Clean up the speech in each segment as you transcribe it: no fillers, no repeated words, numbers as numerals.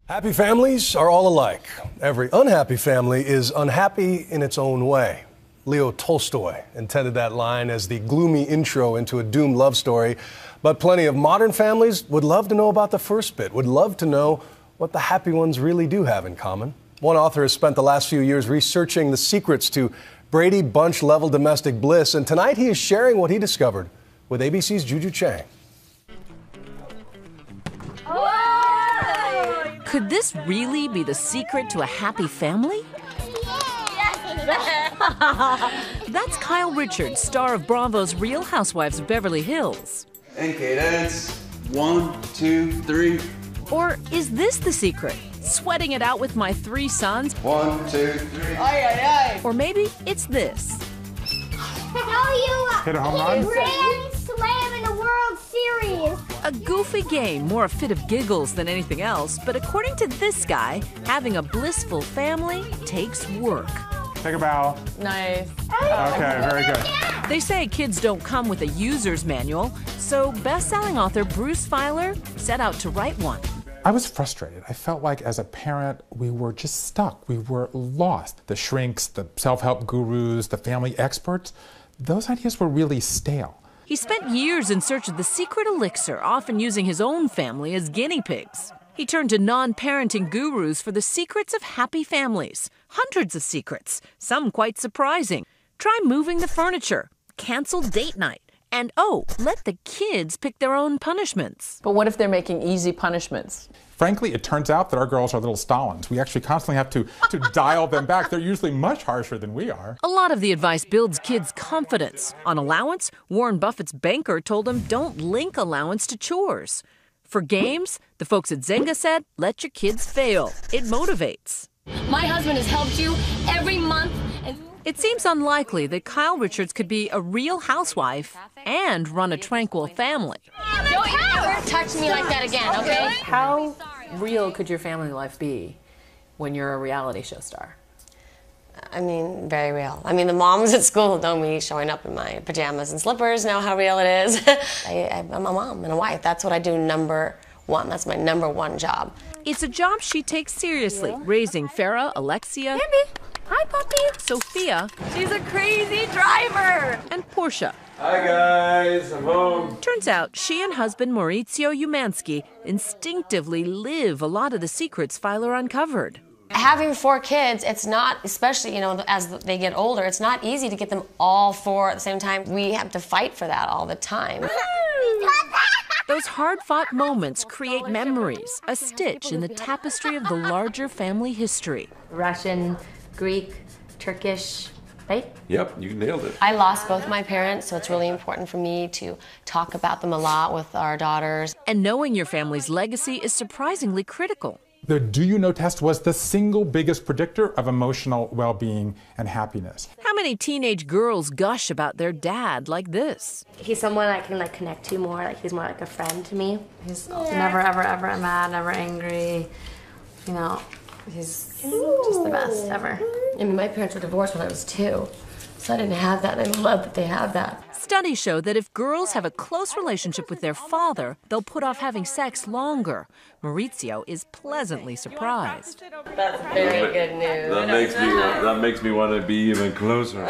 Happy families are all alike. Every unhappy family is unhappy in its own way. Leo Tolstoy intended that line as the gloomy intro into a doomed love story, but plenty of modern families would love to know about the first bit, would love to know what the happy ones really do have in common. One author has spent the last few years researching the secrets to Brady Bunch-level domestic bliss, and tonight he is sharing what he discovered with ABC's Juju Chang. Could this really be the secret to a happy family? That's Kyle Richards, star of Bravo's Real Housewives of Beverly Hills. And cadence. 1, 2, 3. Or is this the secret? Sweating it out with my 3 sons? 1, 2, 3. Or maybe it's this. Hit a home run? Grand slam in the World Series. A goofy game, more a fit of giggles than anything else, but according to this guy, having a blissful family takes work. Take a bow. Nice. Okay, very good. They say kids don't come with a user's manual, so best-selling author Bruce Feiller set out to write one. I was frustrated. I felt like as a parent, we were just stuck. We were lost. The shrinks, the self-help gurus, the family experts, those ideas were really stale. He spent years in search of the secret elixir, often using his own family as guinea pigs. He turned to non-parenting gurus for the secrets of happy families. Hundreds of secrets, some quite surprising. Try moving the furniture, cancel date night, and let the kids pick their own punishments. But what if they're making easy punishments? Frankly, it turns out that our girls are little Stalins. We actually constantly have to dial them back. They're usually much harsher than we are. A lot of the advice builds kids' confidence. On allowance, Warren Buffett's banker told him don't link allowance to chores. For games, the folks at Zynga said, let your kids fail. It motivates. My husband has helped you every month. It seems unlikely that Kyle Richards could be a real housewife and run a tranquil family. Don't ever touch me like that again, okay? How real could your family life be when you're a reality show star? I mean, very real. I mean, the moms at school know me showing up in my pajamas and slippers, know how real it is. I'm a mom and a wife. That's what I do number one. That's my number one job. It's a job she takes seriously, raising Farah, Alexia, Bambi. Hi, puppy. Sophia. She's a crazy driver. And Portia. Hi, guys. I'm home. Turns out she and husband Maurizio Umansky instinctively live a lot of the secrets Feiller uncovered. Having 4 kids, it's not, especially, as they get older, it's not easy to get them all 4 at the same time. We have to fight for that all the time. Those hard-fought moments create memories, a stitch in the tapestry of the larger family history. Russian, Greek, Turkish, right? Yep, you nailed it. I lost both my parents, so it's really important for me to talk about them a lot with our daughters. And knowing your family's legacy is surprisingly critical. The Do You Know test was the single biggest predictor of emotional well-being and happiness. How many teenage girls gush about their dad like this? He's someone I can connect to more. He's more like a friend to me. He's never, ever, ever mad, never angry. He's just the best ever. I mean, my parents were divorced when I was 2, so I didn't have that, and I love that they have that. Studies show that if girls have a close relationship with their father, they'll put off having sex longer. Maurizio is pleasantly surprised. That's very good news. That makes me want to be even closer.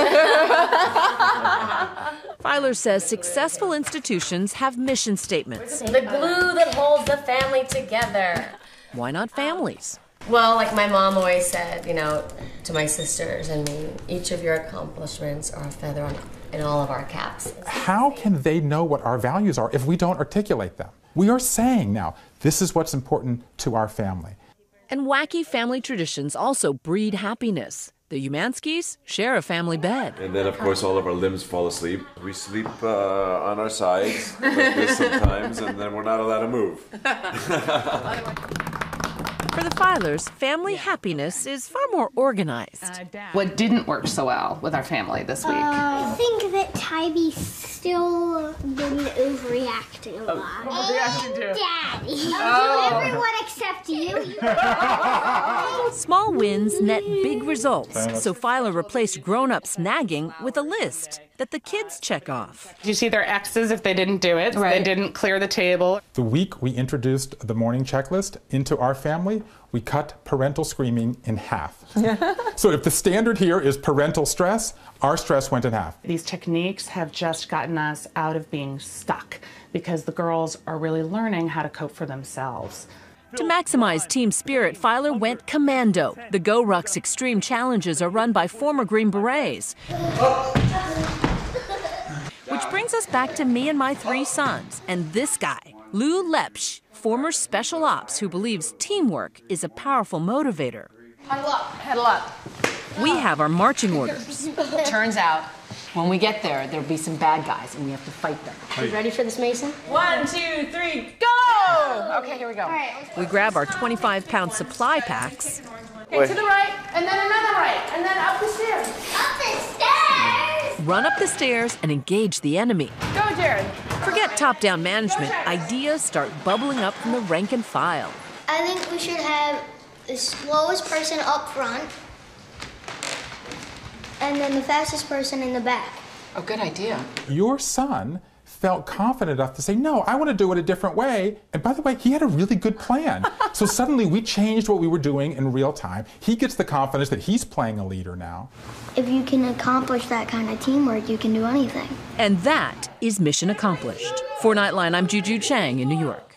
Feiller says successful institutions have mission statements. The glue that holds the family together. Why not families? Well, like my mom always said, to my sisters and me, each of your accomplishments are a feather in all of our caps. How can they know what our values are if we don't articulate them? We are saying now, this is what's important to our family. And wacky family traditions also breed happiness. The Umanskys share a family bed. And then, of course, all of our limbs fall asleep. We sleep on our sides like this sometimes, and then we're not allowed to move. For the Feillers, family happiness is far more organized. What didn't work so well with our family this week? I think that Tybee still been overreacting a lot. Overreacting too. Daddy. Everyone except you. Small wins net big results, so Feiller replaced grown-ups nagging with a list that the kids check off. You see their X's if they didn't do it, they didn't clear the table. The week we introduced the morning checklist into our family, we cut parental screaming in half. So if the standard here is parental stress, our stress went in half. These techniques have just gotten us out of being stuck because the girls are really learning how to cope for themselves. To maximize team spirit, Feiller went commando. The Go Rucks Extreme Challenges are run by former Green Berets. Which brings us back to me and my 3 sons, and this guy, Lou Lepsch, former special ops who believes teamwork is a powerful motivator. Huddle up, huddle up. We have our marching orders. Turns out, when we get there, there'll be some bad guys, and we have to fight them. You ready for this, Mason? 1, 2, 3, go! Okay, here we go. We grab our 25-pound supply packs. Okay, to the right, and then another right, and then up the stairs. Up the stairs! Run up the stairs and engage the enemy. Go, Jared. Forget top-down management. Ideas start bubbling up from the rank and file. I think we should have the slowest person up front and then the fastest person in the back. Oh, good idea. Your son felt confident enough to say, no, I want to do it a different way. And by the way, he had a really good plan. So suddenly we changed what we were doing in real time. He gets the confidence that he's playing a leader now. If you can accomplish that kind of teamwork, you can do anything. And that is mission accomplished. For Nightline, I'm Juju Chang in New York.